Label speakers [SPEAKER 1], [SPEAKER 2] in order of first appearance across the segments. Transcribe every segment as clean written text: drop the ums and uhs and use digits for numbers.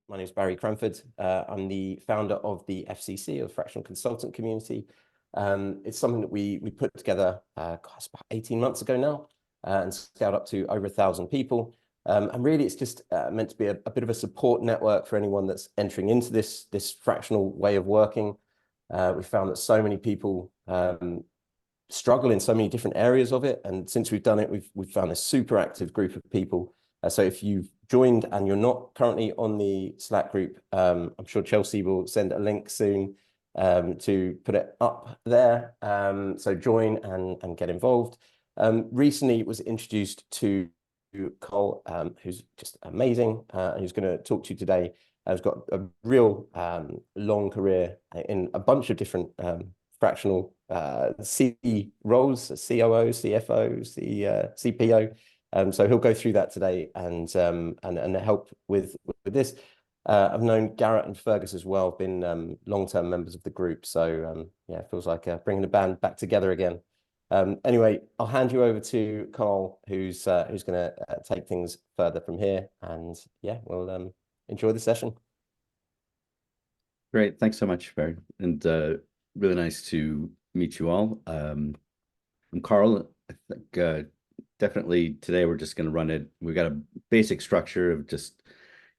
[SPEAKER 1] My name is Barry Cranford. I'm the founder of the FCC, or Fractional Consultant Community. It's something that we put together about 18 months ago now, and scaled up to over 1,000 people. And really, it's just meant to be a bit of a support network for anyone that's entering into this fractional way of working. We found that so many people struggle in so many different areas of it, and since we've done it, we've found a super active group of people. So if you've joined and you're not currently on the Slack group, I'm sure Chelsea will send a link soon to put it up there. So join and get involved. Recently, it was introduced to Cole, who's just amazing, and who's going to talk to you today. Has got a real long career in a bunch of different fractional C roles, COO, CFO, CPO. So he'll go through that today and help with this. I've known Garrett and Fergus as well, been long-term members of the group. So yeah, it feels like bringing the band back together again. Anyway, I'll hand you over to Carl, who's going to take things further from here. And yeah, we'll enjoy the session.
[SPEAKER 2] Great, thanks so much, Barry, and really nice to meet you all. I'm Carl. I think definitely today we're just going to run it. We've got a basic structure of just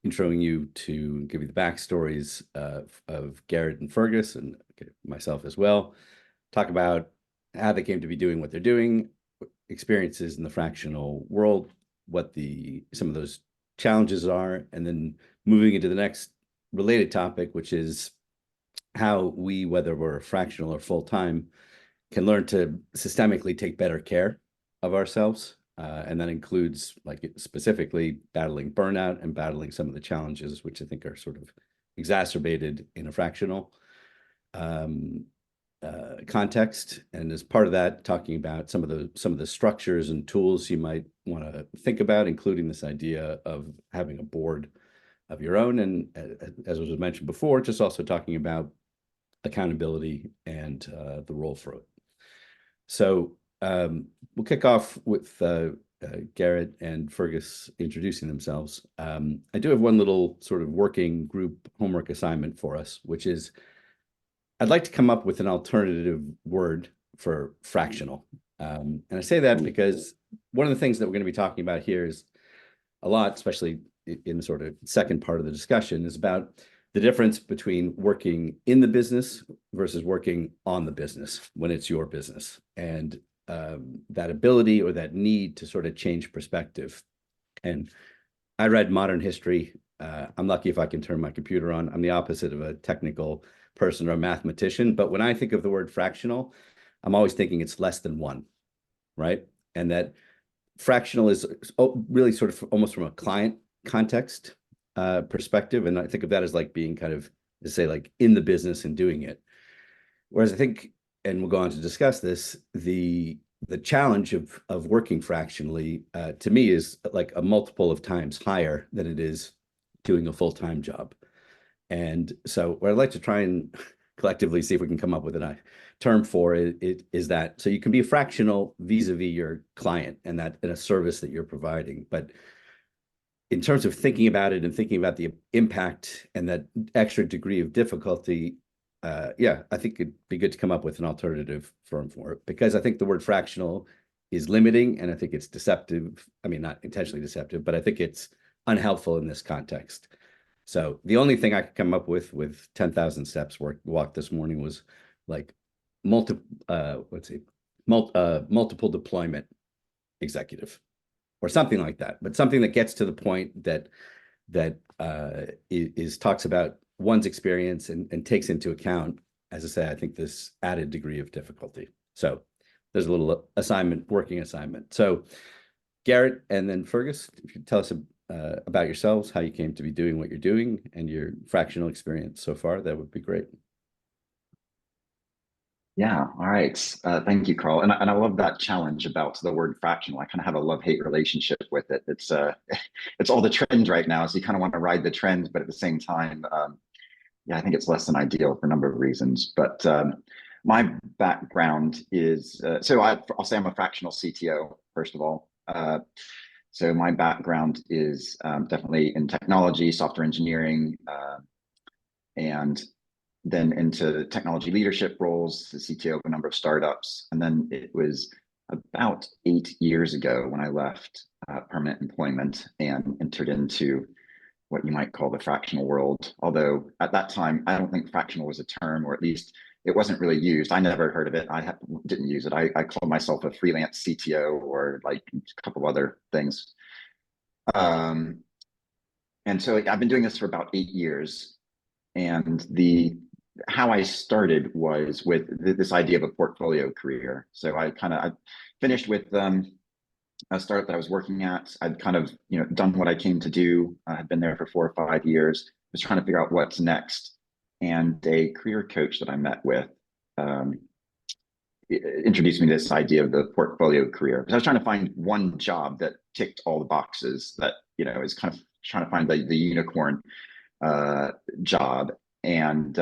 [SPEAKER 2] introing you to give you the backstories of Garrett and Fergus and myself as well. Talk about how they came to be doing what they're doing, experiences in the fractional world, what some of those challenges are, and then moving into the next related topic, which is how we, whether we're fractional or full-time, can learn to systemically take better care of ourselves. And that includes, like, specifically battling burnout and battling some of the challenges, which I think are sort of exacerbated in a fractional context. And as part of that, talking about some of the structures and tools you might want to think about, including this idea of having a board of your own. And as was mentioned before, just also talking about accountability and the role for it. So we'll kick off with Garrett and Fergus introducing themselves. I do have one little sort of working group homework assignment for us, which is I'd like to come up with an alternative word for fractional. And I say that because one of the things that we're going to be talking about here is a lot, especially in the sort of second part of the discussion, is about the difference between working in the business versus working on the business when it's your business, and that ability or that need to sort of change perspective. And I read modern history. I'm lucky if I can turn my computer on. I'm the opposite of a technical person or a mathematician, but when I think of the word fractional, I'm always thinking it's less than one, right? And that fractional is really sort of almost from a client context perspective. And I think of that as like being kind of, to say, like in the business and doing it. Whereas I think, and we'll go on to discuss this, the challenge of working fractionally to me is like a multiple of times higher than it is doing a full-time job. And so what I'd like to try and collectively see if we can come up with a term for it is that, so you can be fractional vis-a-vis your client and that in a service that you're providing. But in terms of thinking about it and thinking about the impact and that extra degree of difficulty, yeah, I think it'd be good to come up with an alternative term for it, because I think the word fractional is limiting and I think it's deceptive. I mean, not intentionally deceptive, but I think it's unhelpful in this context. So the only thing I could come up with 10,000 steps walk this morning was like multiple deployment executive or something like that, but something that gets to the point that talks about one's experience and takes into account, as I say, I think this added degree of difficulty. So there's a little working assignment. So Garrett and then Fergus, if you tell us about yourselves, how you came to be doing what you're doing and your fractional experience so far, that would be great.
[SPEAKER 3] Yeah, all right. Thank you, Carl. And I love that challenge about the word fractional. I kind of have a love-hate relationship with it. It's it's all the trend right now, so you kind of want to ride the trend, but at the same time, yeah, I think it's less than ideal for a number of reasons. But my background is, so I'll say I'm a fractional CTO, first of all. So my background is definitely in technology, software engineering, and then into technology leadership roles, the CTO of a number of startups. And then it was about 8 years ago when I left permanent employment and entered into what you might call the fractional world. Although at that time, I don't think fractional was a term, or at least it wasn't really used. I never heard of it. Didn't use it. I called myself a freelance CTO, or like a couple of other things. And so I've been doing this for about 8 years. And how I started was with this idea of a portfolio career. So I finished with a startup that I was working at. I'd kind of done what I came to do. I had been there for 4 or 5 years. Was trying to figure out what's next. And a career coach that I met with introduced me to this idea of the portfolio career. Because I was trying to find one job that ticked all the boxes, that is kind of trying to find the unicorn job. And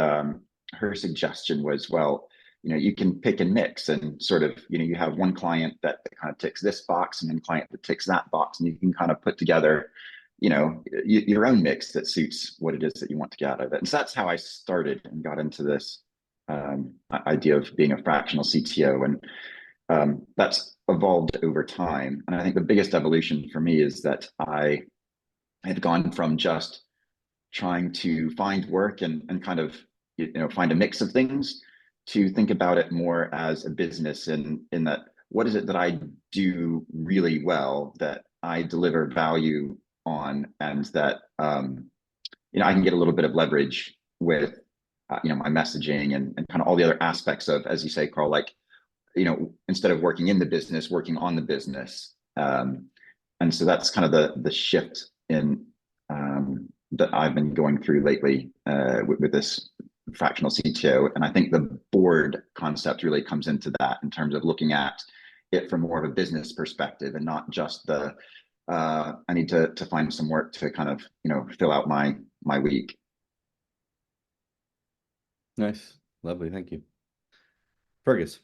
[SPEAKER 3] her suggestion was, well, you can pick and mix, and sort of, you have one client that kind of ticks this box and one client that ticks that box, and you can kind of put together, your own mix that suits what it is that you want to get out of it. And so that's how I started and got into this idea of being a fractional CTO. And that's evolved over time. And I think the biggest evolution for me is that I had gone from just trying to find work and kind of find a mix of things, to think about it more as a business, in that, what is it that I do really well, that I deliver value on, and that I can get a little bit of leverage with my messaging and kind of all the other aspects of, as you say, Carl, like, instead of working in the business, working on the business. And so that's kind of the shift in that I've been going through lately with this fractional CTO. And I think the board concept really comes into that, in terms of looking at it from more of a business perspective, and not just I need to find some work to kind of fill out my week.
[SPEAKER 2] Nice, lovely, thank you. Fergus.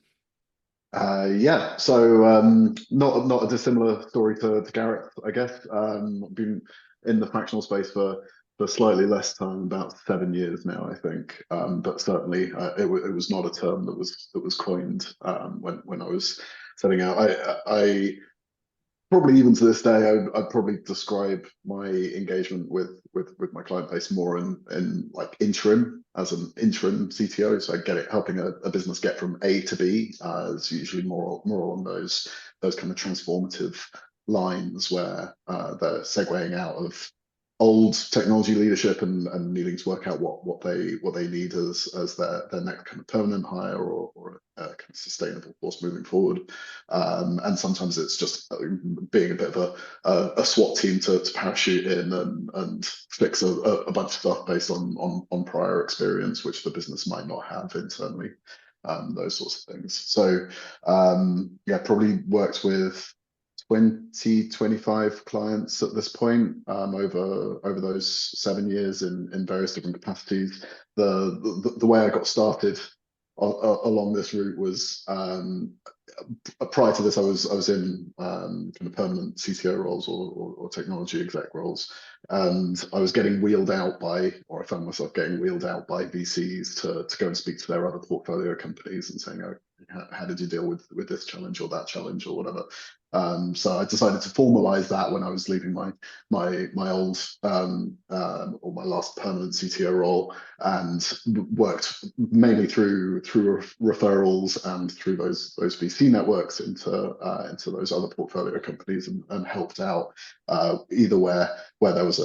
[SPEAKER 4] Yeah, so not a dissimilar story to Gareth, I guess. I've been in the fractional space for slightly less time, about 7 years now, I think. But certainly it was not a term that was coined when I was setting out. I probably, even to this day, I'd probably describe my engagement with my client base more in like interim, as an interim CTO. So helping a business get from A to B is usually more on those kind of transformative lines, where they're segueing out of old technology leadership and needing to work out what they need as their next kind of permanent hire, or a kind of sustainable force moving forward. And sometimes it's just being a bit of a SWAT team to parachute in and fix a bunch of stuff based on prior experience, which the business might not have internally. Those sorts of things. So yeah, probably worked with 20-25 clients at this point, over those 7 years in various different capacities. The way I got started along this route was, prior to this, I was in kind of permanent CTO roles or technology exec roles, and I was getting wheeled out by, or I found myself getting wheeled out by VCs to go and speak to their other portfolio companies and saying, "Oh, how did you deal with this challenge or that challenge or whatever?" So I decided to formalize that when I was leaving my old or my last permanent CTO role, and worked mainly through referrals and through those VC networks into those other portfolio companies, and helped out either where there was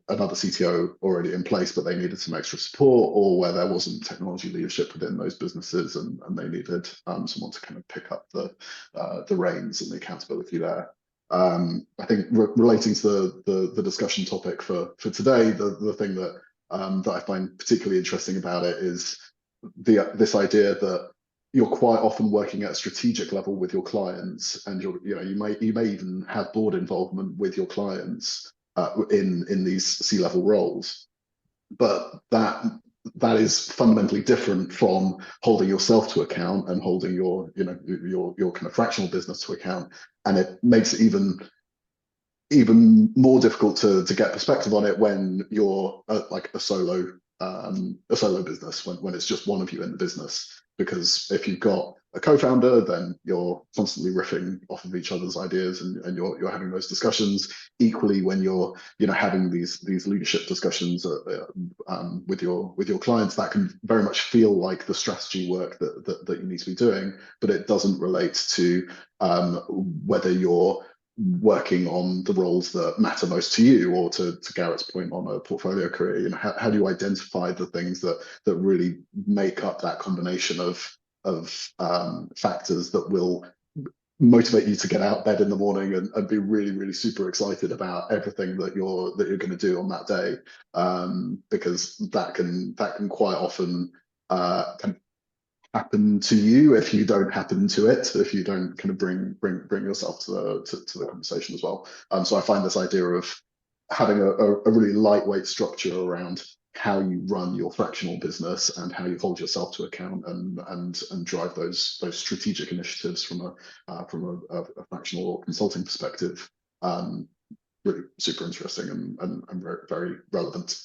[SPEAKER 4] another CTO already in place but they needed some extra support, or where there wasn't technology leadership within those businesses and they needed someone to kind of pick up the reins and the accountability there. I think relating to the discussion topic for today, the thing that I find particularly interesting about it is this idea that you're quite often working at a strategic level with your clients, and you may even have board involvement with your clients in these C-level roles, but that is fundamentally different from holding yourself to account and holding your kind of fractional business to account. And it makes it even even more difficult to get perspective on it when you're like a solo business, when it's just one of you in the business. Because if you've got a co-founder, then you're constantly riffing off of each other's ideas, and you're having those discussions. Equally, when you're having these leadership discussions with your clients, that can very much feel like the strategy work that you need to be doing, but it doesn't relate to whether you're working on the roles that matter most to you, or to Garrett's point on a portfolio career. How do you identify the things that really make up that combination of factors that will motivate you to get out of bed in the morning and be really super excited about everything that you're going to do on that day, because that can quite often happen to you if you don't happen to it, if you don't kind of bring yourself to the conversation as well. So I find this idea of having a really lightweight structure around how you run your fractional business and how you hold yourself to account and drive those strategic initiatives from a fractional or consulting perspective, really super interesting and very, very relevant.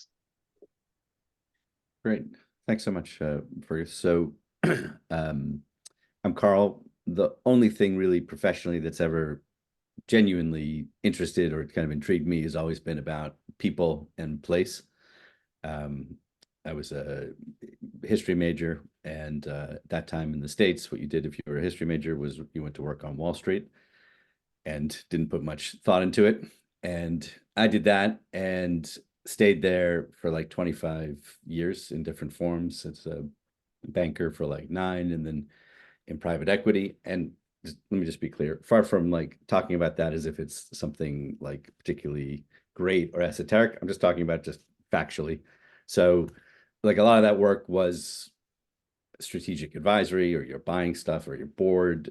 [SPEAKER 2] Great. Thanks so much, Fergus. So I'm Carl. The only thing really professionally that's ever genuinely interested or kind of intrigued me has always been about people and place. I was a history major, and at that time in the States, what you did if you were a history major was you went to work on Wall Street and didn't put much thought into it. And I did that and stayed there for like 25 years in different forms. As a banker for like 9, and then in private equity. And let me just be clear, far from like talking about that as if it's something like particularly great or esoteric. I'm just talking about just factually. So like a lot of that work was strategic advisory, or you're buying stuff, or you're bored,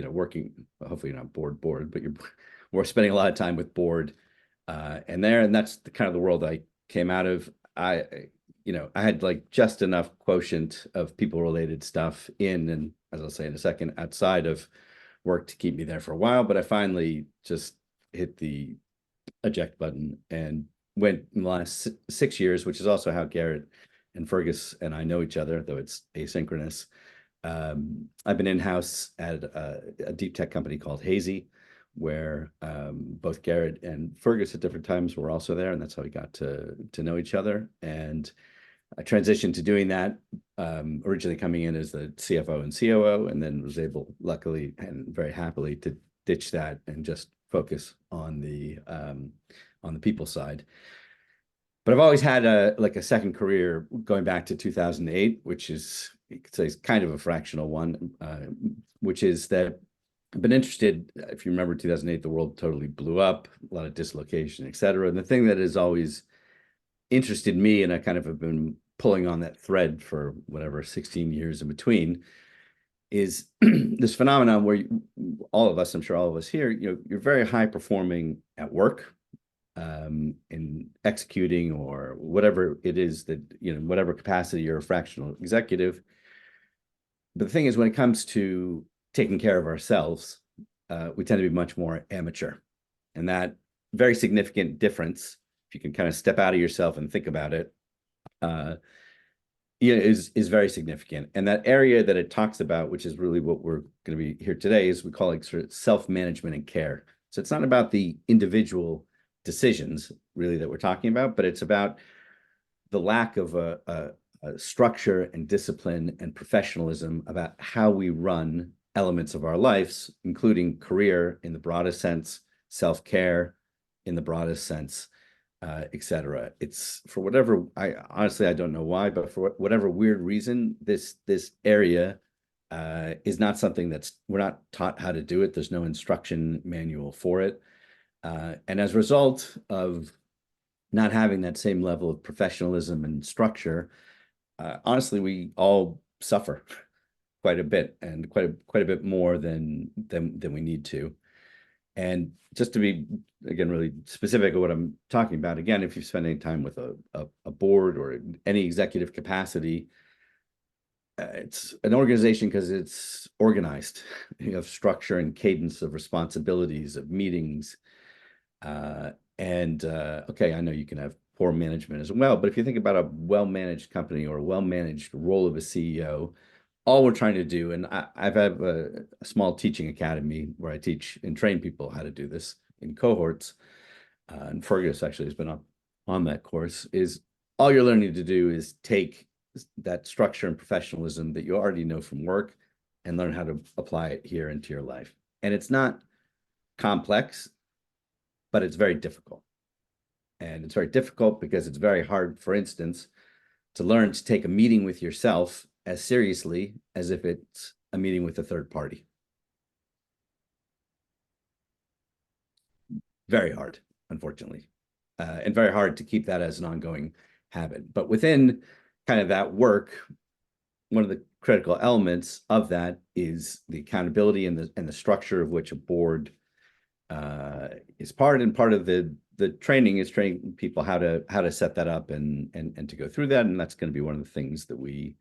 [SPEAKER 2] working, hopefully you're not bored, but we're spending a lot of time with board and that's the kind of the world I came out of. I had like just enough quotient of people related stuff in, and as I'll say in a second, outside of work to keep me there for a while. But I finally just hit the eject button and went in the last 6 years, which is also how Garrett and Fergus and I know each other, though it's asynchronous. I've been in-house at a deep tech company called Hazy, where both Garrett and Fergus at different times were also there, and that's how we got to know each other. And I transitioned to doing that, originally coming in as the CFO and COO, and then was able, luckily and very happily, to ditch that and just focus on the people side. But I've always had a second career going back to 2008, which is, you could say, is kind of a fractional one, which is that I've been interested. If you remember 2008, the world totally blew up, a lot of dislocation, et cetera. And the thing that has always interested me, and I kind of have been pulling on that thread for whatever 16 years in between, is this phenomenon where all of us, I'm sure all of us here, you're very high performing at work, in executing or whatever it is that, whatever capacity you're a fractional executive. But the thing is, when it comes to taking care of ourselves, we tend to be much more amateur. And that very significant difference, if you can kind of step out of yourself and think about it, is very significant. And that area that it talks about, which is really what we're going to be here today, is we call it sort of self-management and care. So it's not about the individual decisions really that we're talking about, but it's about the lack of a structure and discipline and professionalism about how we run elements of our lives, including career in the broadest sense, self-care in the broadest sense, et cetera. It's, for whatever, honestly, I don't know why, but for whatever weird reason, this area is not something we're not taught how to do it. There's no instruction manual for it. And as a result of not having that same level of professionalism and structure, honestly, we all suffer quite a bit, and quite a bit more than we need to. And just to be, again, really specific of what I'm talking about, again, if you spend any time with a board or any executive capacity, it's an organization because it's organized. You have structure and cadence of responsibilities, of meetings, Okay, I know you can have poor management as well, but if you think about a well-managed company or a well-managed role of a CEO, all we're trying to do, and I've had a small teaching academy where I teach and train people how to do this in cohorts, and Fergus actually has been on that course, is all you're learning to do is take that structure and professionalism that you already know from work and learn how to apply it here into your life. And it's not complex, but it's very difficult. And it's very difficult because it's very hard, for instance, to learn to take a meeting with yourself as seriously as if it's a meeting with a third party. Very hard, unfortunately, and very hard to keep that as an ongoing habit. But within kind of that work, one of the critical elements of that is the accountability and the structure of which a board is part. And part of the training is training people how to set that up and to go through that. And that's going to be one of the things that we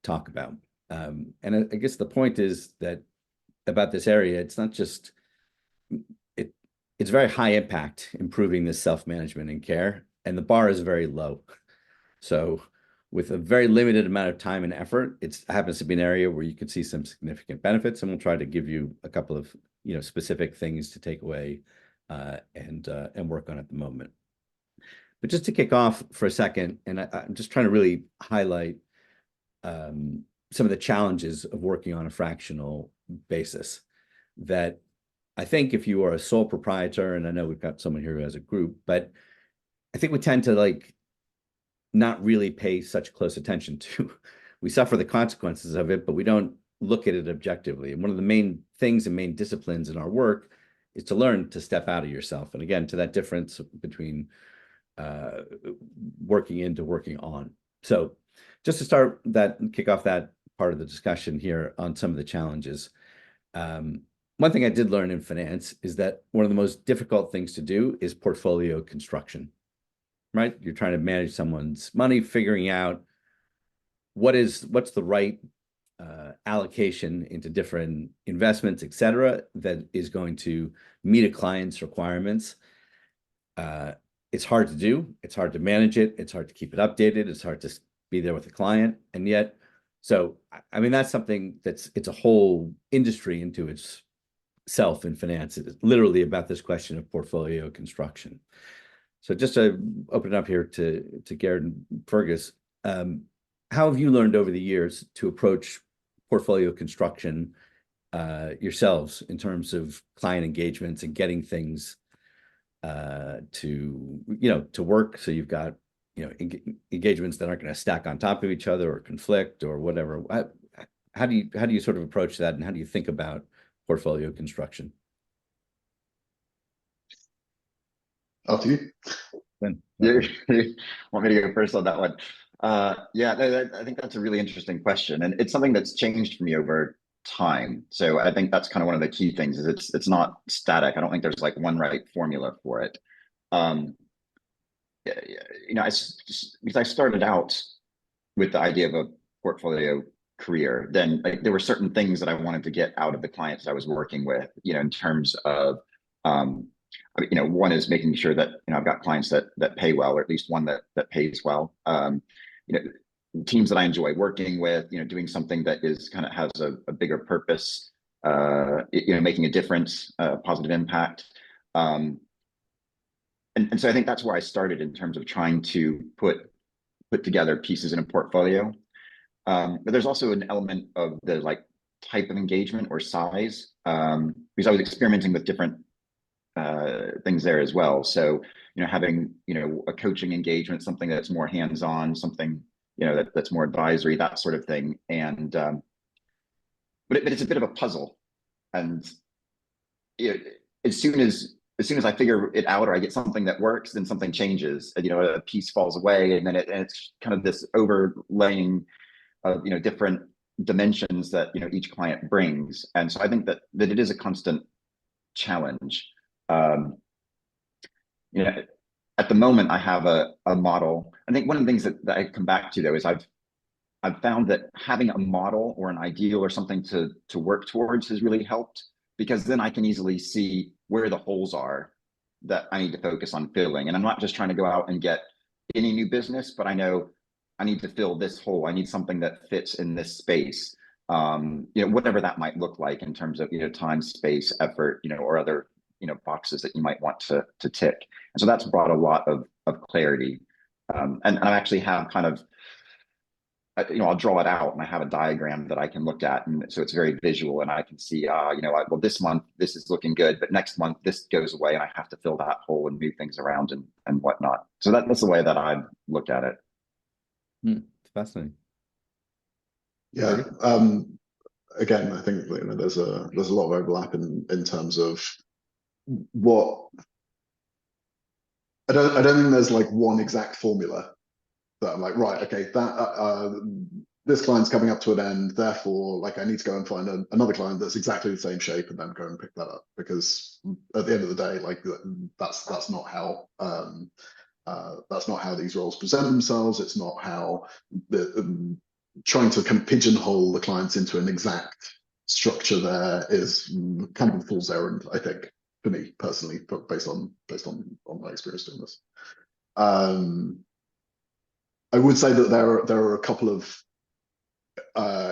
[SPEAKER 2] talk about. And I guess the point is that about this area, it's not just it's very high impact improving this self-management and care, and the bar is very low. So with a very limited amount of time and effort, it happens to be an area where you can see some significant benefits, and we'll try to give you a couple of specific things to take away and work on at the moment. But just to kick off for a second, and I'm just trying to really highlight some of the challenges of working on a fractional basis that I think if you are a sole proprietor, and I know we've got someone here who has a group, but I think we tend to not really pay such close attention to. We suffer the consequences of it, but we don't look at it objectively. And one of the main things and main disciplines in our work is to learn to step out of yourself. And again, to that difference between working into working on. So just to start that and kick off that part of the discussion here on some of the challenges. One thing I did learn in finance is that one of the most difficult things to do is portfolio construction, right? You're trying to manage someone's money, figuring out what's the right allocation into different investments, et cetera, that is going to meet a client's requirements. It's hard to do. It's hard to manage it. It's hard to keep it updated. It's hard to be there with the client. And yet, so, I mean, that's something it's a whole industry into itself in finance. It's literally about this question of portfolio construction. So just to open it up here to Garrett and Fergus, how have you learned over the years to approach portfolio construction yourselves in terms of client engagements and getting things to work? So you've got engagements that aren't going to stack on top of each other or conflict or whatever. How do you sort of approach that, and how do you think about portfolio construction?
[SPEAKER 4] After you.
[SPEAKER 2] Ben.
[SPEAKER 3] You want me to go first on that one? Yeah, I think that's a really interesting question, and it's something that's changed for me over time. So I think that's kind of one of the key things is it's not static. I don't think there's like one right formula for it. Because I started out with the idea of a portfolio career, then there were certain things that I wanted to get out of the clients I was working with, in terms of, one is making sure that, I've got clients that pay well, or at least one that pays well. Teams that I enjoy working with, doing something that is kind of has a bigger purpose, making a difference, positive impact. And so I think that's where I started in terms of trying to put together pieces in a portfolio. But there's also an element of the type of engagement or size, because I was experimenting with different things there as well. So, having, a coaching engagement, something that's more hands-on, something, that's more advisory, that sort of thing. And, but it's a bit of a puzzle. And as soon as I figure it out or I get something that works, then something changes, and, a piece falls away, and then it's kind of this overlaying of, different dimensions that, each client brings. And so I think that it is a constant challenge. At the moment I have a model. I think one of the things that I come back to though is I've I've found that having a model or an ideal or something to work towards has really helped, because then I can easily see where the holes are that I need to focus on filling. And I'm not just trying to go out and get any new business, but I know I need to fill this hole. I need something that fits in this space. Whatever that might look like in terms of, time, space, effort, or other, boxes that you might want to tick. And so that's brought a lot of clarity. And I actually have kind of, I'll draw it out and I have a diagram that I can look at. And so it's very visual and I can see, well, this month, this is looking good, but next month this goes away and I have to fill that hole and move things around and whatnot. So that's the way that I've looked at it.
[SPEAKER 2] It's fascinating.
[SPEAKER 4] Yeah. Again, I think there's a lot of overlap in terms of what I don't think there's like one exact formula that I'm like, right, okay, that this client's coming up to an end, therefore, like I need to go and find another client that's exactly the same shape and then go and pick that up, because at the end of the day, like that's not how these roles present themselves. It's not how trying to kind of pigeonhole the clients into an exact structure there is kind of a fool's errand, I think, for me personally, but based on my experience doing this. I would say that there are a couple of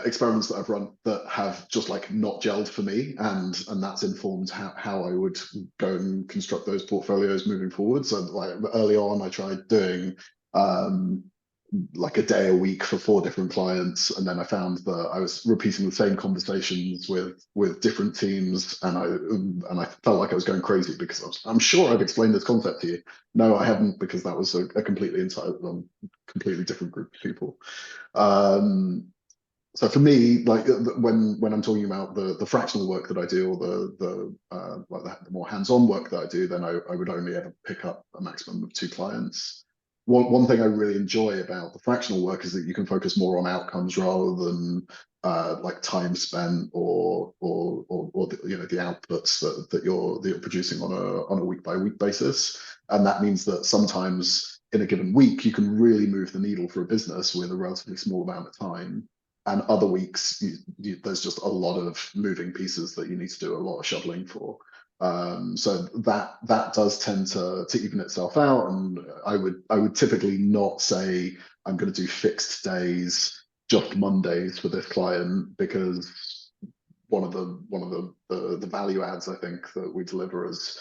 [SPEAKER 4] experiments that I've run that have just like not gelled for me, and that's informed how I would go and construct those portfolios moving forward. So like early on, I tried doing like a day a week for 4 different clients, and then I found that I was repeating the same conversations with different teams, and I felt like I was going crazy because I'm sure I've explained this concept to you. No, I haven't, because that was a completely different group of people. So for me, like when I'm talking about the fractional work that I do, or the more hands-on work that I do, then I would only ever pick up a maximum of 2 clients. One thing I really enjoy about the fractional work is that you can focus more on outcomes rather than like time spent or the outputs that you're producing on a week by week basis. And that means that sometimes in a given week you can really move the needle for a business with a relatively small amount of time. And other weeks, there's just a lot of moving pieces that you need to do a lot of shoveling for. So that does tend to even itself out. And I would typically not say I'm going to do fixed days, just Mondays for this client, because one of the value adds I think that we deliver as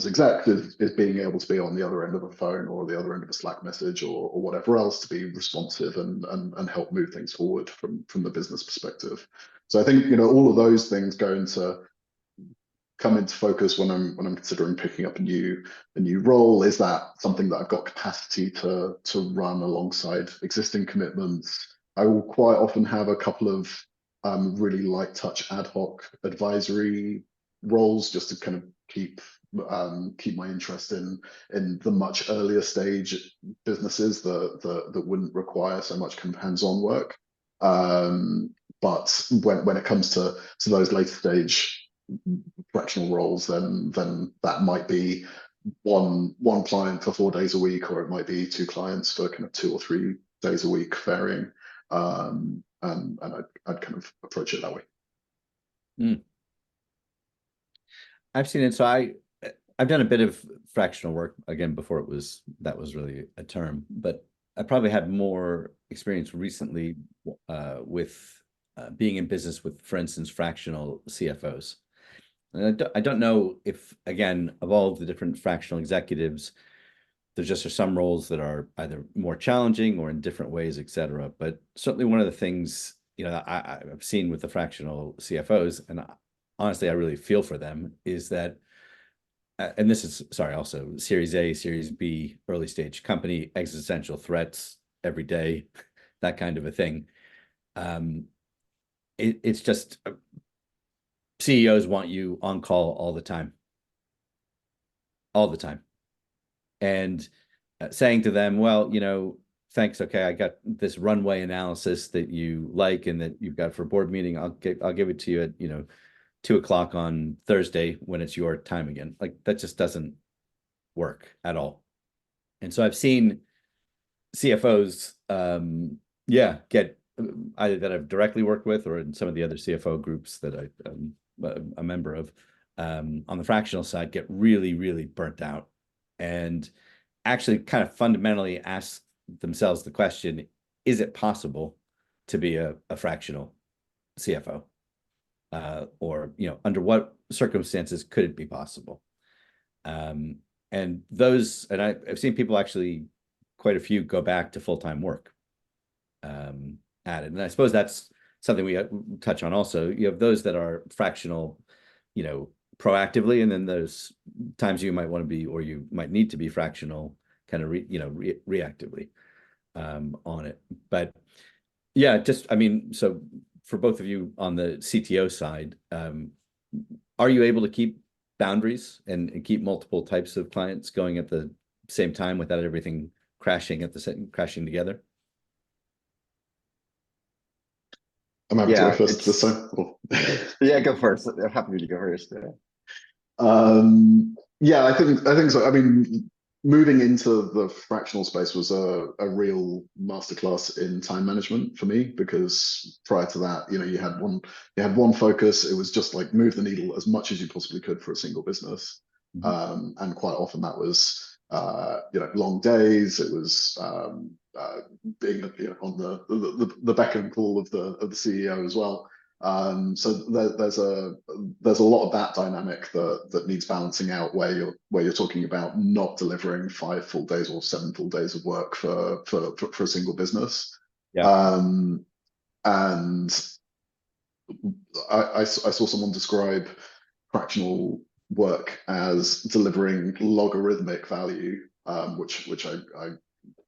[SPEAKER 4] execs is being able to be on the other end of a phone or the other end of a Slack message or whatever else, to be responsive and help move things forward from the business perspective. So I think all of those things come into focus when I'm considering picking up a new role. Is that something that I've got capacity to run alongside existing commitments? I will quite often have a couple of really light touch ad hoc advisory roles, just to kind of keep my interest in the much earlier stage businesses that wouldn't require so much kind of hands-on work. But when it comes to those later stage fractional roles, then that might be one client for 4 days a week, or it might be 2 clients for kind of 2 or 3 days a week, varying. And I'd kind of approach it that way.
[SPEAKER 2] I've seen it. So I've done a bit of fractional work again before that was really a term, but I probably had more experience recently with being in business with, for instance, fractional CFOs. And I don't know if, again, of all of the different fractional executives, there just are some roles that are either more challenging or in different ways, et cetera. But certainly one of the things, I've seen with the fractional CFOs, and honestly, I really feel for them, is that, and this is, also Series A, Series B, early stage company, existential threats every day, that kind of a thing. It's just CEOs want you on call all the time. And saying to them, well, thanks, okay, I got this runway analysis that you like and that you've got for a board meeting. I'll give it to you at 2 o'clock on Thursday when it's your time again. Like, that just doesn't work at all. And so I've seen CFOs, get either that I've directly worked with or in some of the other CFO groups that I'm a member of, on the fractional side get really, really burnt out, and actually kind of fundamentally ask themselves the question, is it possible to be a fractional CFO? Or, under what circumstances could it be possible? And I've seen people actually, quite a few, go back to full-time work at it. And I suppose that's something we touch on also. You have those that are fractional, proactively, and then there's times you might want to be, or you might need to be fractional kind of reactively on it. But yeah, so for both of you on the CTO side, are you able to keep boundaries and keep multiple types of clients going at the same time without everything crashing together?
[SPEAKER 4] I'm happy to
[SPEAKER 3] Yeah,
[SPEAKER 4] go first this time.
[SPEAKER 3] yeah, go first. I'm happy to go first.
[SPEAKER 4] Yeah, I think so. I mean, moving into the fractional space was a real masterclass in time management for me, because prior to that, you had one focus. It was just like move the needle as much as you possibly could for a single business. And quite often that was long days. It was being on the beck and call of the CEO as well. So there's a lot of that dynamic that needs balancing out, where you're talking about not delivering 5 full days or 7 full days of work for a single business.
[SPEAKER 2] Yeah.
[SPEAKER 4] And I saw someone describe fractional work as delivering logarithmic value, which I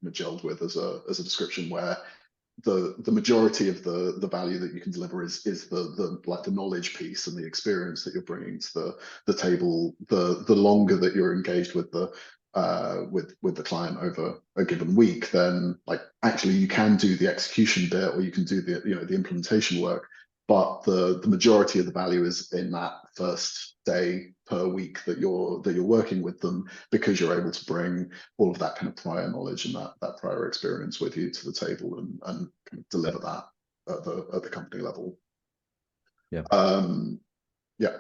[SPEAKER 4] gelled with as a description, where the majority of the value that you can deliver is the knowledge piece and the experience that you're bringing to the table. The longer that you're engaged with the client over a given week, then actually you can do the execution bit, or you can do the implementation work, but the majority of the value is in that first day per week that you're working with them, because you're able to bring all of that kind of prior knowledge and that prior experience with you to the table, and kind of deliver that at the company level.
[SPEAKER 2] Yeah.
[SPEAKER 4] Yeah.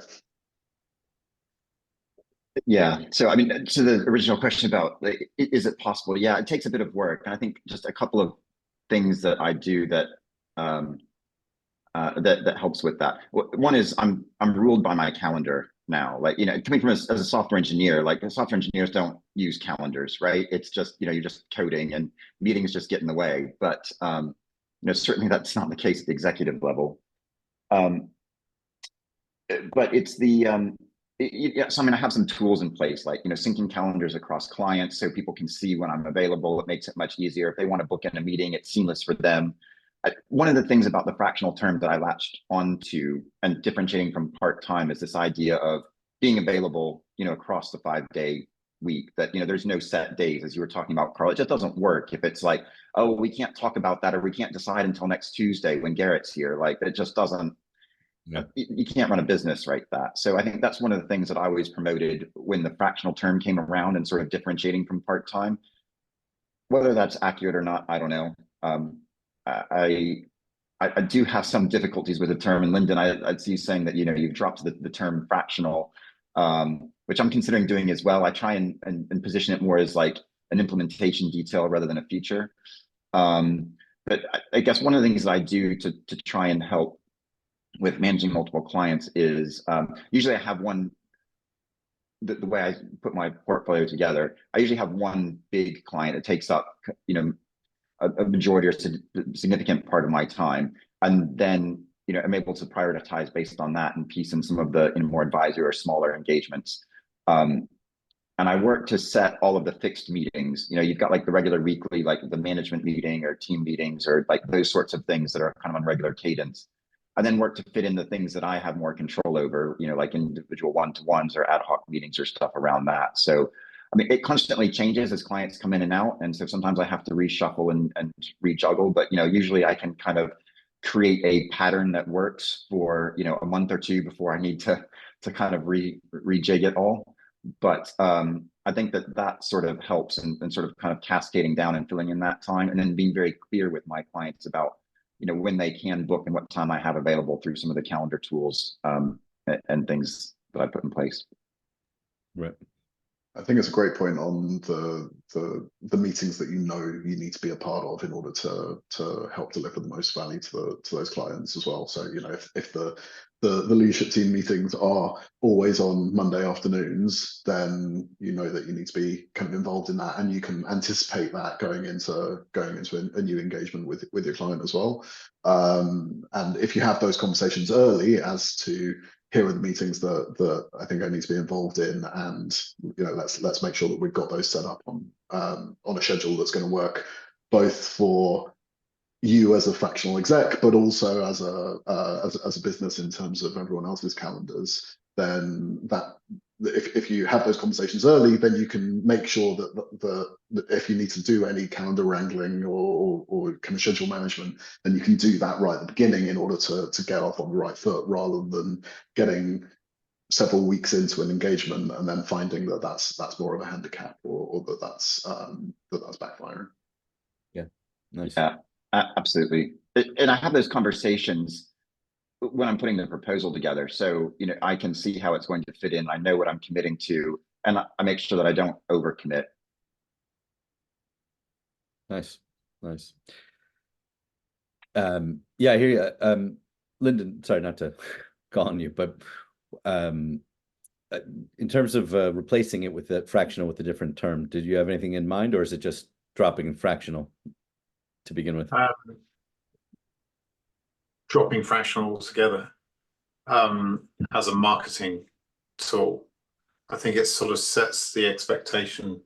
[SPEAKER 3] Yeah. So, I mean, to the original question about, is it possible? Yeah, it takes a bit of work. And I think just a couple of things that I do that that helps with that. One is I'm ruled by my calendar now. Coming from as a software engineer, software engineers don't use calendars, right? It's just, you're just coding and meetings just get in the way. But certainly that's not the case at the executive level. But it's so I have some tools in place, syncing calendars across clients so people can see when I'm available. It makes it much easier. If they want to book in a meeting, it's seamless for them. One of the things about the fractional term that I latched onto and differentiating from part-time is this idea of being available, across the 5-day week, that, there's no set days, as you were talking about, Carl. It just doesn't work if it's like, oh, we can't talk about that, or we can't decide until next Tuesday when Garrett's here. It just doesn't. Yeah. You can't run a business like that. So I think that's one of the things that I always promoted when the fractional term came around, and sort of differentiating from part-time. Whether that's accurate or not, I don't know. I do have some difficulties with the term, and Lyndon, I'd see you saying that you've dropped the term fractional, which I'm considering doing as well. I try and position it more as like an implementation detail rather than a feature. But I guess one of the things that I do to try and help with managing multiple clients is usually I have one. The way I put my portfolio together, I usually have one big client that takes up a majority or significant part of my time, and then I'm able to prioritize based on that and piece in some of the more advisory or smaller engagements. And I work to set all of the fixed meetings. You've got the regular weekly, the management meeting or team meetings, or those sorts of things that are kind of on regular cadence. And then work to fit in the things that I have more control over, like individual one-to-ones or ad hoc meetings or stuff around that. So, I mean, it constantly changes as clients come in and out. And so sometimes I have to reshuffle and rejuggle, but, usually I can kind of create a pattern that works for, a month or two before I need to kind of rejig it all. But I think that sort of helps, and sort of kind of cascading down and filling in that time, and then being very clear with my clients about, when they can book and what time I have available through some of the calendar tools and things that I put in place.
[SPEAKER 2] Right.
[SPEAKER 4] I think it's a great point on the meetings that you know you need to be a part of in order to help deliver the most value to those clients as well. So, you know, if the leadership team meetings are always on Monday afternoons, then you know that you need to be kind of involved in that, and you can anticipate that going into a new engagement with your client as well. And if you have those conversations early as to here are the meetings that I think I need to be involved in, and you know, let's make sure that we've got those set up on a schedule that's going to work both for you as a fractional exec, but also as a business in terms of everyone else's calendars. Then that if you have those conversations early, then you can make sure that if you need to do any calendar wrangling or kind of schedule management, then you can do that right at the beginning in order to get off on the right foot, rather than getting several weeks into an engagement and then finding that that's more of a handicap, or that's backfiring.
[SPEAKER 2] Yeah, nice.
[SPEAKER 3] Yeah, absolutely. And I have those conversations when I'm putting the proposal together. So, you know, I can see how it's going to fit in. I know what I'm committing to, and I make sure that I don't overcommit.
[SPEAKER 2] Nice. Yeah, I hear you. Lyndon, sorry not to call on you, but in terms of replacing it with the fractional with a different term, did you have anything in mind, or is it just dropping fractional to begin with?
[SPEAKER 5] Dropping fractional altogether as a marketing tool. I think it sort of sets the expectation.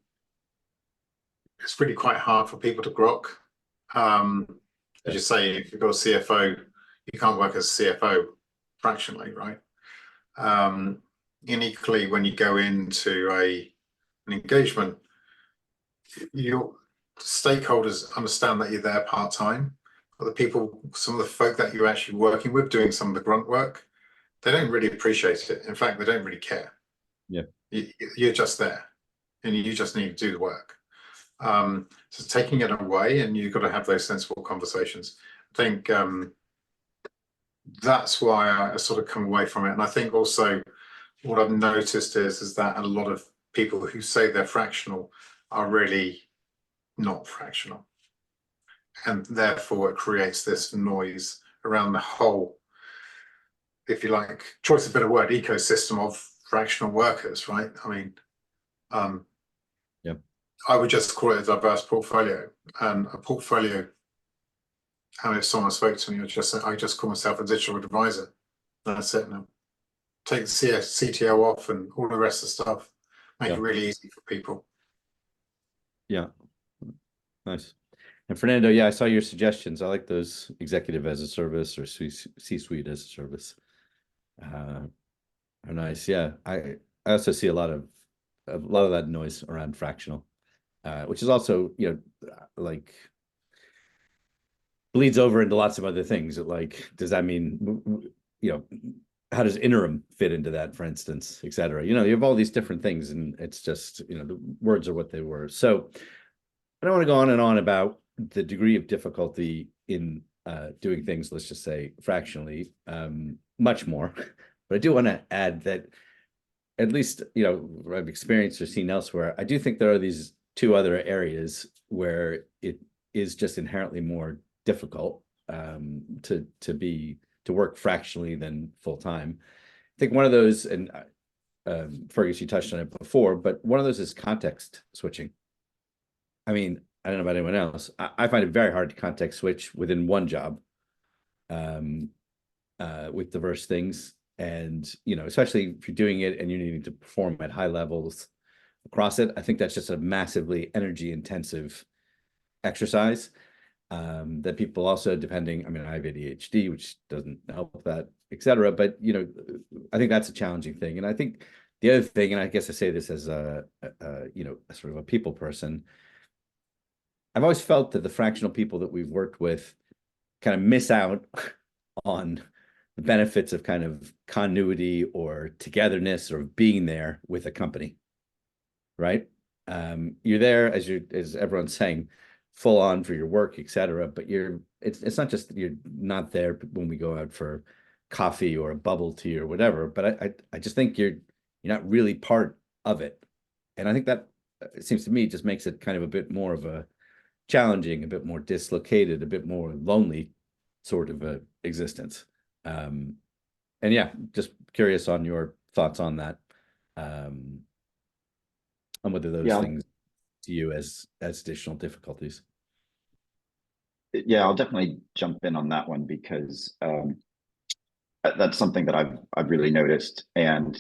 [SPEAKER 5] It's really quite hard for people to grok. As you say, if you've got a CFO, you can't work as a CFO fractionally, right? And equally, when you go into an engagement, your stakeholders understand that you're there part-time. The people, some of the folk that you're actually working with, doing some of the grunt work, they don't really appreciate it. In fact, they don't really care.
[SPEAKER 2] Yeah,
[SPEAKER 5] you're just there, and you just need to do the work. So taking it away, and you've got to have those sensible conversations. I think that's why I sort of come away from it. And I think also what I've noticed is that a lot of people who say they're fractional are really not fractional. And therefore it creates this noise around the whole, if you like, choice of a better word, ecosystem of fractional workers, right? I mean,
[SPEAKER 2] yeah,
[SPEAKER 5] I would just call it a diverse portfolio, and a portfolio. And if someone spoke to me, I just call myself a digital advisor. That's it now. Take the CTO off and all the rest of the stuff. Make it really easy for people.
[SPEAKER 2] Yeah, nice. And Fernando, yeah, I saw your suggestions. I like those executive as a service or C-suite as a service. Are nice. Yeah, I also see a lot of that noise around fractional, which is also, you know, like bleeds over into lots of other things. Like, does that mean, you know, how does interim fit into that, for instance, et cetera? You know, you have all these different things, and it's just, you know, the words are what they were. So I don't want to go on and on about the degree of difficulty in doing things, let's just say fractionally, much more. But I do want to add that, at least, you know, I've experienced or seen elsewhere, I do think there are these two other areas where it is just inherently more difficult to work fractionally than full time. I think one of those, and Fergus, you touched on it before, but one of those is context switching. I mean, I don't know about anyone else. I find it very hard to context switch within one job with diverse things. And, you know, especially if you're doing it and you're needing to perform at high levels across it, I think that's just a massively energy intensive exercise that people also, depending, I mean, I have ADHD, which doesn't help that, et cetera. But, you know, I think that's a challenging thing. And I think the other thing, and I guess I say this as you know, a sort of a people person, I've always felt that the fractional people that we've worked with kind of miss out on the benefits of kind of continuity or togetherness or being there with a company, right? You're there, as everyone's saying, full on for your work, et cetera, but it's not just, you're not there when we go out for coffee or a bubble tea or whatever, but I just think you're you're not really part of it. And I think that it seems to me just makes it kind of a bit more of a challenging, a bit more dislocated, a bit more lonely sort of a existence. And yeah, just curious on your thoughts on that, on whether those
[SPEAKER 3] Yeah,
[SPEAKER 2] things to you as additional difficulties.
[SPEAKER 3] yeah, I'll definitely jump in on that one because that's something that I've really noticed. And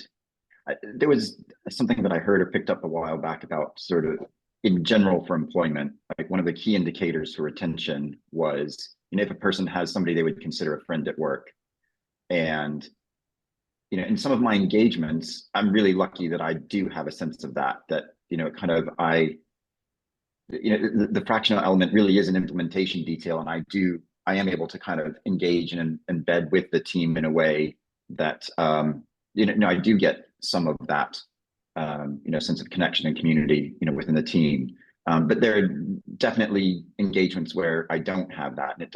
[SPEAKER 3] there was something that I heard or picked up a while back about sort of in general for employment, like one of the key indicators for retention was, if a person has somebody they would consider a friend at work. And, in some of my engagements, I'm really lucky that I do have a sense of that, kind of, the fractional element really is an implementation detail. And I am able to kind of engage and embed with the team in a way that, I do get some of that, sense of connection and community, within the team. But there are definitely engagements where I don't have that. And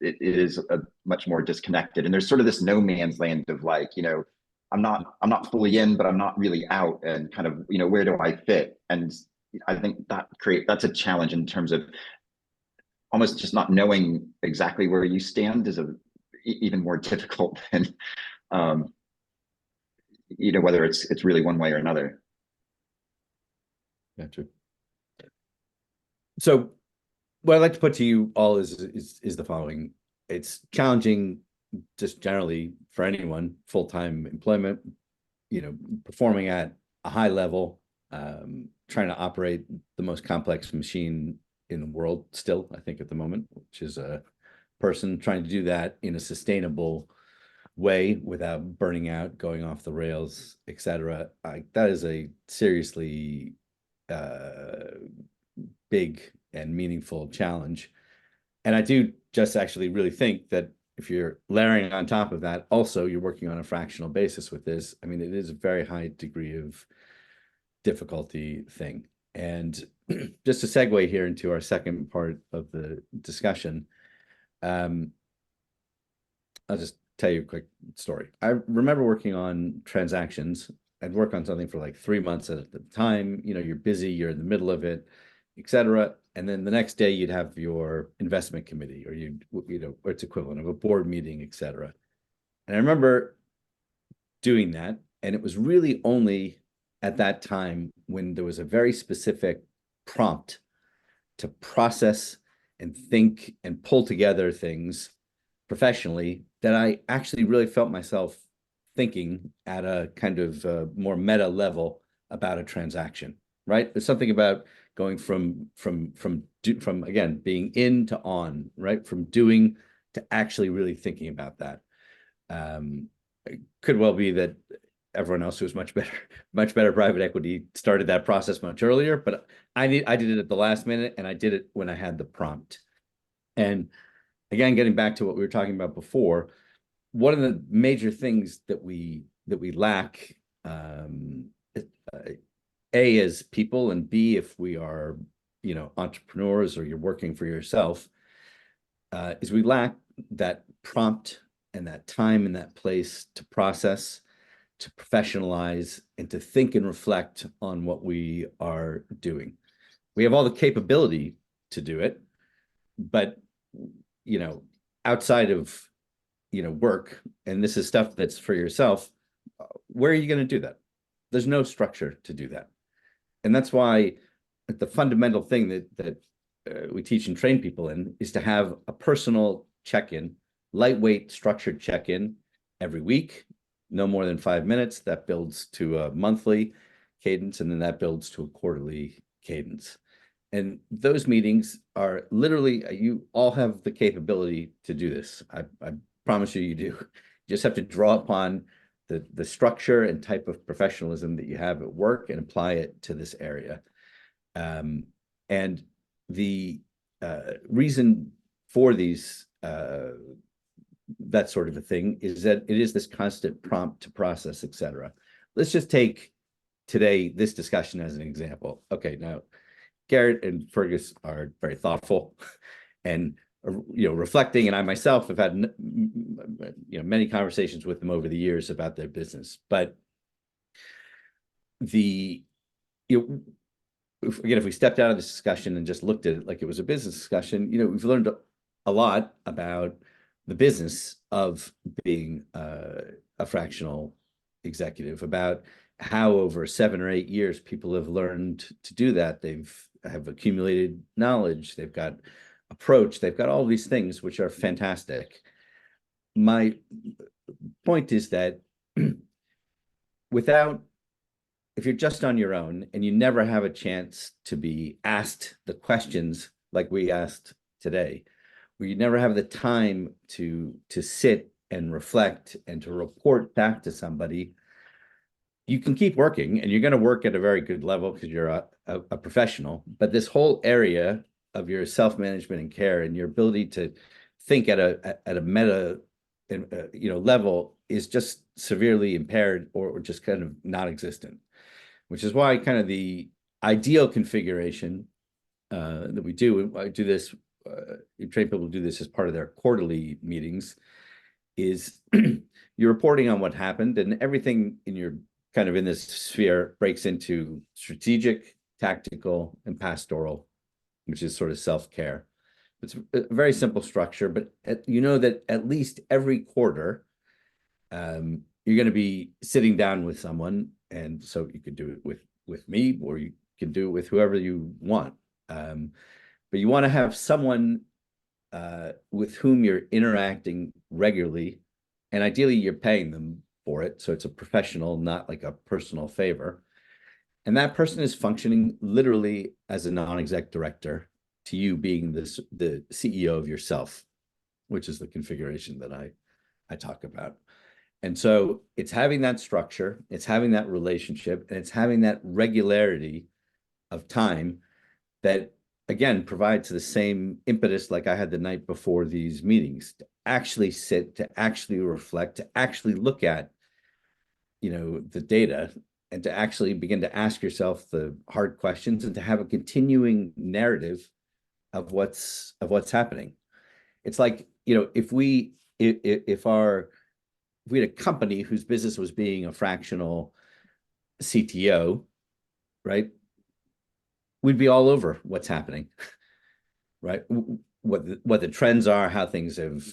[SPEAKER 3] it is a much more disconnected. And there's sort of this no man's land of like, I'm not fully in, but I'm not really out, and kind of, where do I fit? And I think that's a challenge in terms of almost just not knowing exactly where you stand is even more difficult than, whether it's really one way or another.
[SPEAKER 2] Gotcha. So what I'd like to put to you all is the following. It's challenging just generally for anyone, full-time employment, performing at a high level, trying to operate the most complex machine in the world still, I think, at the moment, which is a person trying to do that in a sustainable way without burning out, going off the rails, etc. That is a seriously big and meaningful challenge. And I do just actually really think that if you're layering on top of that, also you're working on a fractional basis with this. I mean, it is a very high degree of difficulty thing. And just to segue here into our second part of the discussion, I'll just tell you a quick story. I remember working on transactions. I'd work on something for like 3 months at the time. You're busy, you're in the middle of it, etc. And then the next day you'd have your investment committee, or or its equivalent of a board meeting, etc. And I remember doing that, and it was really only at that time when there was a very specific prompt to process and think and pull together things professionally that I actually really felt myself thinking at a kind of more meta level about a transaction, right? There's something about going from again, being in to on, right? From doing to actually really thinking about that. It could well be that everyone else who was much better private equity started that process much earlier, but I did it at the last minute, and I did it when I had the prompt. And again, getting back to what we were talking about before, one of the major things that we lack, A, as people, and B, if we are, entrepreneurs or you're working for yourself, is we lack that prompt and that time and that place to process, to professionalize, and to think and reflect on what we are doing. We have all the capability to do it, but, outside of, work, and this is stuff that's for yourself, where are you going to do that? There's no structure to do that. And that's why the fundamental thing that we teach and train people in is to have a personal check-in, lightweight, structured check-in every week, no more than 5 minutes. That builds to a monthly cadence, and then that builds to a quarterly cadence. And those meetings are literally, you all have the capability to do this. I promise you do. You just have to draw upon the structure and type of professionalism that you have at work and apply it to this area. And the reason for these, that sort of a thing, is that it is this constant prompt to process, etc. Let's just take today this discussion as an example. Okay, now Garrett and Fergus are very thoughtful and reflecting, and I myself have had many conversations with them over the years about their business. But the, again, if we stepped out of this discussion and just looked at it like it was a business discussion, we've learned a lot about the business of being a fractional executive, about how over 7 or 8 years people have learned to do that. Have accumulated knowledge, they've got approach, they've got all these things which are fantastic. My point is that if you're just on your own and you never have a chance to be asked the questions like we asked today, where you never have the time to sit and reflect and to report back to somebody, you can keep working and you're going to work at a very good level because you're a professional. But this whole area of your self-management and care and your ability to think at a meta level is just severely impaired or just kind of non-existent, which is why kind of the ideal configuration that we do, I do this, you train people to do this as part of their quarterly meetings, is you're reporting on what happened, and everything in your kind of in this sphere breaks into strategic, tactical, and pastoral, which is sort of self-care. It's a very simple structure, but that at least every quarter, you're going to be sitting down with someone, and so you could do it with me, or you can do it with whoever you want. But you want to have someone with whom you're interacting regularly, and ideally you're paying them for it, so it's a professional, not like a personal favor. And that person is functioning literally as a non-exec director to you, being the CEO of yourself, which is the configuration that I talk about. And so it's having that structure, it's having that relationship, and it's having that regularity of time that, again, provides the same impetus like I had the night before these meetings, to actually sit, to actually reflect, to actually look at, the data, and to actually begin to ask yourself the hard questions, and to have a continuing narrative of what's happening. It's like, if we had a company whose business was being a fractional CTO, right? We'd be all over what's happening, right? What the trends are, how things have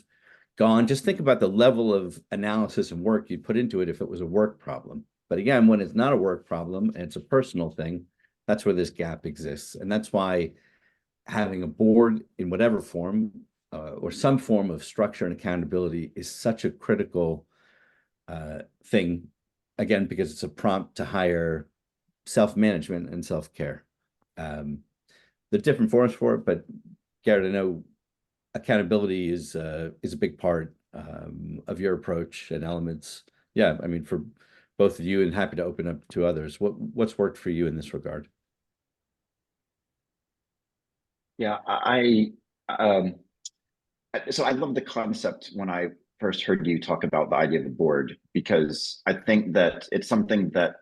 [SPEAKER 2] gone. Just think about the level of analysis and work you'd put into it if it was a work problem. But again, when it's not a work problem and it's a personal thing, that's where this gap exists. And that's why having a board in whatever form or some form of structure and accountability is such a critical thing, again, because it's a prompt to higher self-management and self-care. There are different forms for it, but Garrett, I know accountability is a big part of your approach and elements. Yeah, I mean, for both of you, and happy to open up to others. What's worked for you in this regard?
[SPEAKER 3] Yeah, so I love the concept when I first heard you talk about the idea of the board, because I think that it's something that,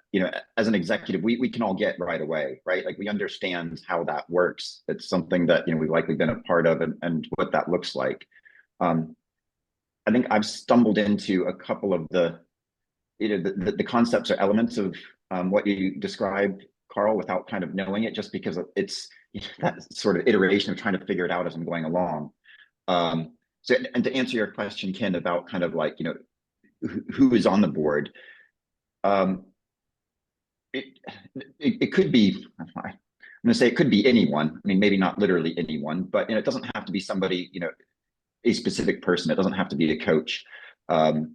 [SPEAKER 3] as an executive, we can all get right away, right? Like, we understand how that works. It's something that, we've likely been a part of, and what that looks like. I think I've stumbled into a couple of the concepts or elements of what you described, Carl, without kind of knowing it, just because it's that sort of iteration of trying to figure it out as I'm going along. So, and to answer your question, Ken, about kind of like, who is on the board, it could be, I'm going to say it could be anyone. I mean, maybe not literally anyone, but it doesn't have to be somebody, a specific person. It doesn't have to be a coach. I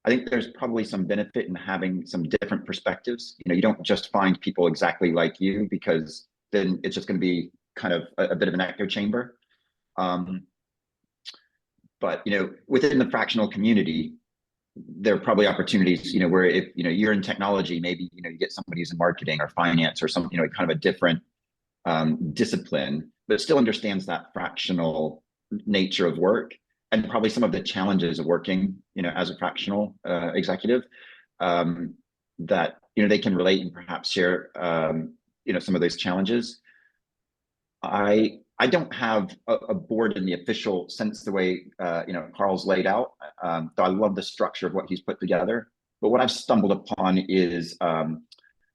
[SPEAKER 3] think there's probably some benefit in having some different perspectives. You don't just find people exactly like you, because then it's just going to be kind of a bit of an echo chamber. But within the fractional community, there are probably opportunities, where if you're in technology, maybe you get somebody who's in marketing or finance or something, kind of a different discipline, but still understands that fractional nature of work, and probably some of the challenges of working, as a fractional executive, that they can relate and perhaps share, some of those challenges. I don't have a board in the official sense, the way Carl's laid out. So I love the structure of what he's put together. But what I've stumbled upon is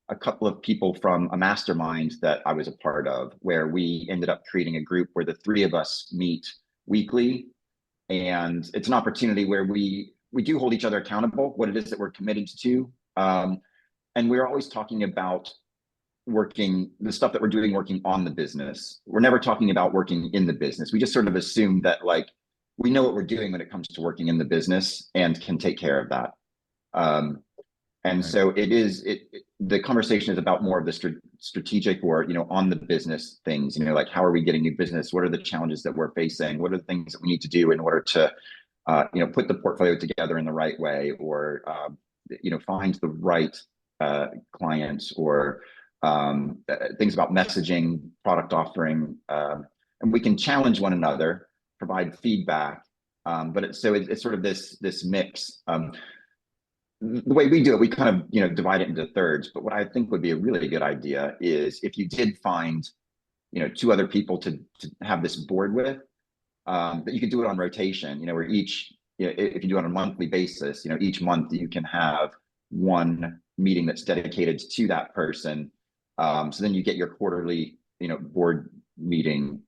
[SPEAKER 3] a couple of people from a mastermind that I was a part of, where we ended up creating a group where the three of us meet weekly. And it's an opportunity where we do hold each other accountable, what it is that we're committed to. And we're always talking about the stuff that we're doing, working on the business. We're never talking about working in the business. We just sort of assume that like, we know what we're doing when it comes to working in the business and can take care of that. And
[SPEAKER 2] Right.
[SPEAKER 3] so the conversation is about more of the strategic or, on the business things, like how are we getting new business? What are the challenges that we're facing? What are the things that we need to do in order to, put the portfolio together in the right way, or, find the right clients, or things about messaging, product offering. And we can challenge one another, provide feedback. But it's sort of this mix. The way we do it, we kind of, divide it into thirds. But what I think would be a really good idea is if you did find, two other people to have this board with, that you could do it on rotation, where each, if you do it on a monthly basis, each month you can have one meeting that's dedicated to that person. So then you get your quarterly, board meeting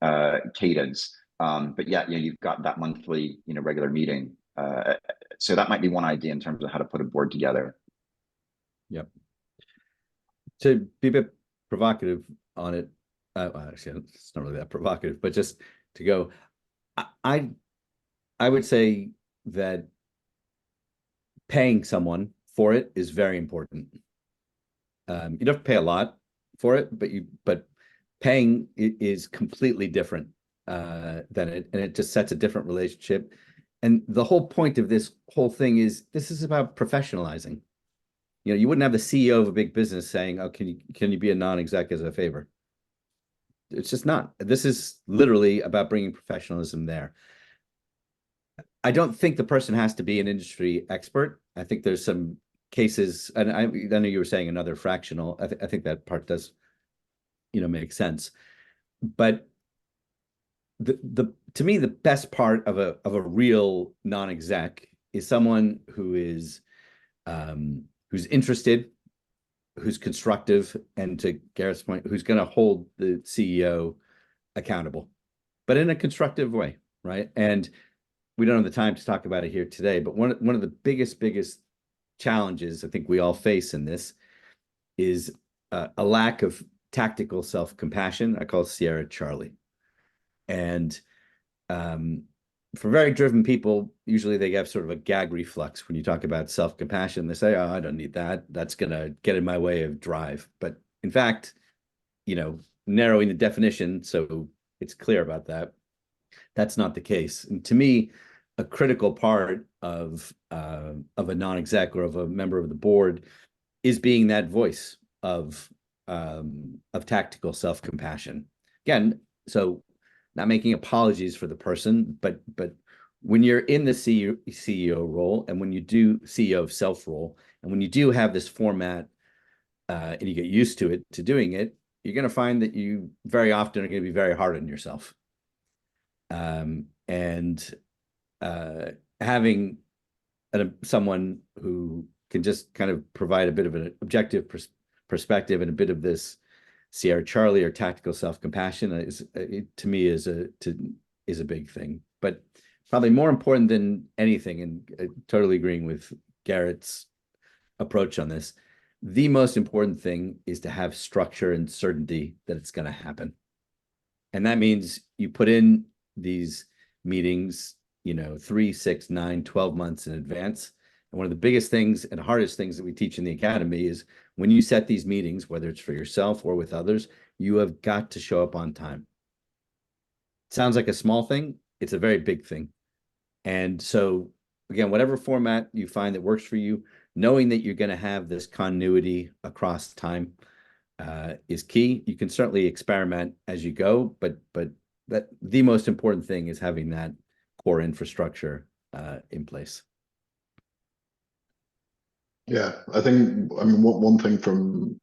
[SPEAKER 3] cadence. But yeah, you've got that monthly, regular meeting. So that might be one idea in terms of how to put a board together.
[SPEAKER 2] Yep. To be a bit provocative on it, actually, it's not really that provocative, but just to go, I would say that paying someone for it is very important. You don't have to pay a lot for it, but paying is completely different than it, and it just sets a different relationship. And the whole point of this whole thing is this is about professionalizing. You wouldn't have the CEO of a big business saying, "Oh, can you be a non-exec as a favor?" It's just not. This is literally about bringing professionalism there. I don't think the person has to be an industry expert. I think there's some cases, and I know you were saying another fractional. I think that part does, make sense. But to me, the best part of a real non-exec is someone who is who's interested, who's constructive, and to Garrett's point, who's going to hold the CEO accountable, but in a constructive way, right? And we don't have the time to talk about it here today, but one of the biggest challenges I think we all face in this is a lack of tactical self-compassion. I call it Sierra Charlie. And for very driven people, usually they have sort of a gag reflex when you talk about self-compassion. They say, "Oh, I don't need that. That's going to get in my way of drive." But in fact, narrowing the definition so it's clear about that, that's not the case. And to me, a critical part of a non-exec or of a member of the board is being that voice of tactical self-compassion. Again, so not making apologies for the person, but when you're in the CEO role, and when you do CEO of self role, and when you do have this format, and you get used to doing it, you're going to find that you very often are going to be very hard on yourself. And having someone who can just kind of provide a bit of an objective perspective and a bit of this Sierra Charlie or tactical self-compassion to me is a big thing. But probably more important than anything, and totally agreeing with Garrett's approach on this, the most important thing is to have structure and certainty that it's going to happen. And that means you put in these meetings, 3, 6, 9, 12 months in advance. And one of the biggest things and hardest things that we teach in the academy is when you set these meetings, whether it's for yourself or with others, you have got to show up on time. It sounds like a small thing. It's a very big thing. And so, again, whatever format you find that works for you, knowing that you're going to have this continuity across time is key. You can certainly experiment as you go, but that the most important thing is having that core infrastructure in place.
[SPEAKER 4] Yeah, I mean, one thing from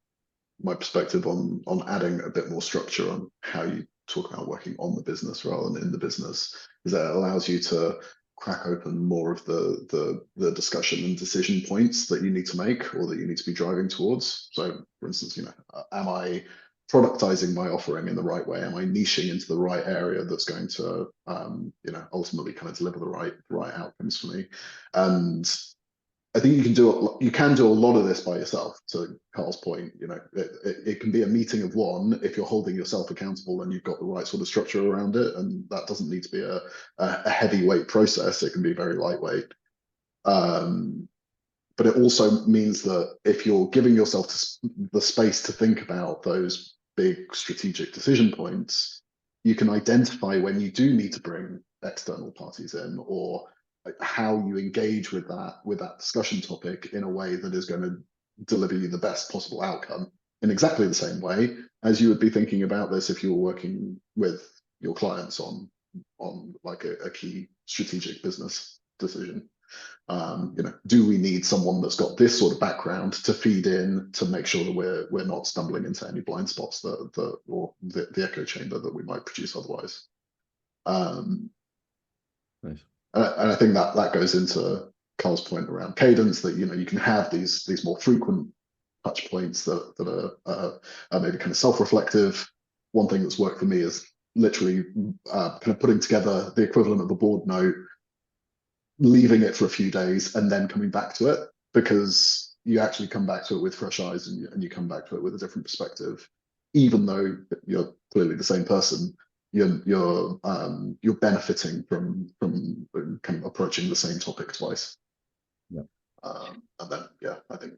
[SPEAKER 4] my perspective on adding a bit more structure on how you talk about working on the business rather than in the business is that it allows you to crack open more of the discussion and decision points that you need to make or that you need to be driving towards. So, for instance, am I productizing my offering in the right way? Am I niching into the right area that's going to, ultimately kind of deliver the right outcomes for me? And I think you can do a lot of this by yourself. To Carl's point, it can be a meeting of one if you're holding yourself accountable and you've got the right sort of structure around it, and that doesn't need to be a heavyweight process. It can be very lightweight. But it also means that if you're giving yourself the space to think about those big strategic decision points, you can identify when you do need to bring external parties in, or how you engage with that discussion topic in a way that is going to deliver you the best possible outcome, in exactly the same way as you would be thinking about this if you were working with your clients on like a key strategic business decision. Do we need someone that's got this sort of background to feed in to make sure that we're not stumbling into any blind spots or the echo chamber that we might produce otherwise.
[SPEAKER 2] Nice.
[SPEAKER 4] And I think that goes into Carl's point around cadence, that you can have these more frequent touch points that are maybe kind of self-reflective. One thing that's worked for me is literally kind of putting together the equivalent of a board note, leaving it for a few days, and then coming back to it, because you actually come back to it with fresh eyes, and you come back to it with a different perspective, even though you're clearly the same person. You're benefiting from kind of approaching the same topic twice.
[SPEAKER 2] Yeah.
[SPEAKER 4] And then I think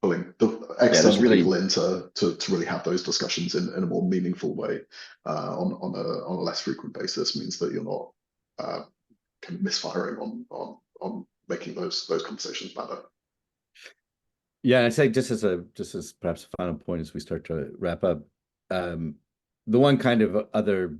[SPEAKER 4] pulling the external people in to really have those discussions in a more meaningful way on a less frequent basis means that you're not kind of misfiring on making those conversations matter.
[SPEAKER 2] Yeah, I say just as perhaps a final point as we start to wrap up, the one kind of other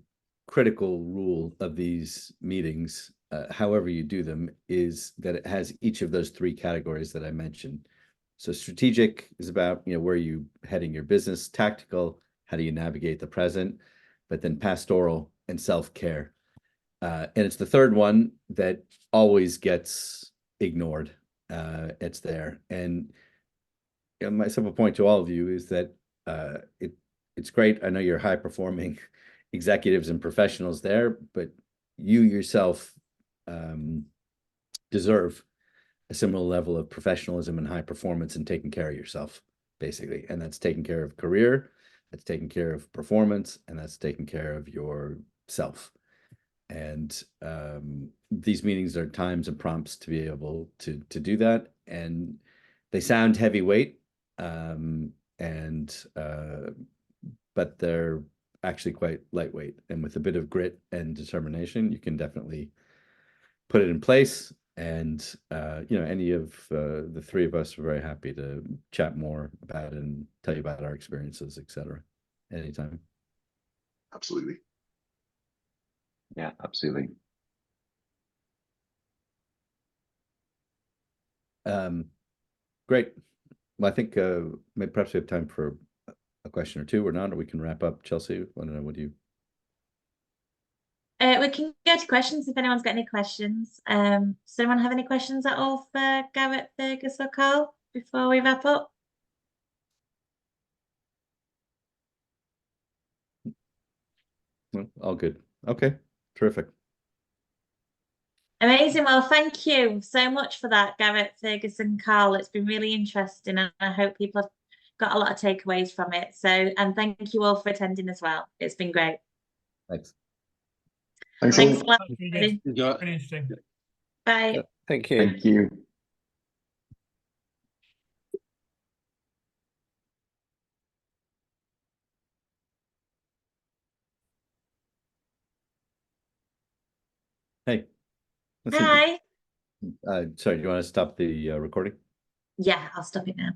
[SPEAKER 2] critical rule of these meetings, however you do them, is that it has each of those three categories that I mentioned. So strategic is about, where are you heading your business? Tactical, how do you navigate the present? But then pastoral and self-care. And it's the third one that always gets ignored. It's there. And my simple point to all of you is that it's great. I know you're high performing executives and professionals there, but you yourself deserve a similar level of professionalism and high performance and taking care of yourself, basically. And that's taking care of career, that's taking care of performance, and that's taking care of yourself. And these meetings are times and prompts to be able to do that. And they sound heavyweight, but they're actually quite lightweight. And with a bit of grit and determination, you can definitely put it in place. And any of the three of us are very happy to chat more about it and tell you about our experiences, etc. Anytime.
[SPEAKER 4] Absolutely.
[SPEAKER 3] Yeah, absolutely.
[SPEAKER 2] Great. Well, I think maybe perhaps we have time for a question or two or not, or we can wrap up. Chelsea, I don't know, what do you?
[SPEAKER 6] We can go to questions if anyone's got any questions. Does anyone have any questions at all for Garrett, Fergus, or Carl before we wrap up?
[SPEAKER 2] Well, all good. Okay, terrific.
[SPEAKER 6] Amazing. Well, thank you so much for that, Garrett, Fergus, and Carl. It's been really interesting, and I hope people have got a lot of takeaways from it. So, and thank you all for attending as well. It's been great.
[SPEAKER 2] Thanks.
[SPEAKER 4] Thanks
[SPEAKER 6] Thanks
[SPEAKER 4] all.
[SPEAKER 6] a lot.
[SPEAKER 7] Really interesting.
[SPEAKER 6] Bye.
[SPEAKER 1] Yeah, thank you.
[SPEAKER 3] Thank you.
[SPEAKER 2] Hey.
[SPEAKER 6] Hi.
[SPEAKER 2] Sorry, do you want to stop the recording?
[SPEAKER 6] Yeah, I'll stop it now.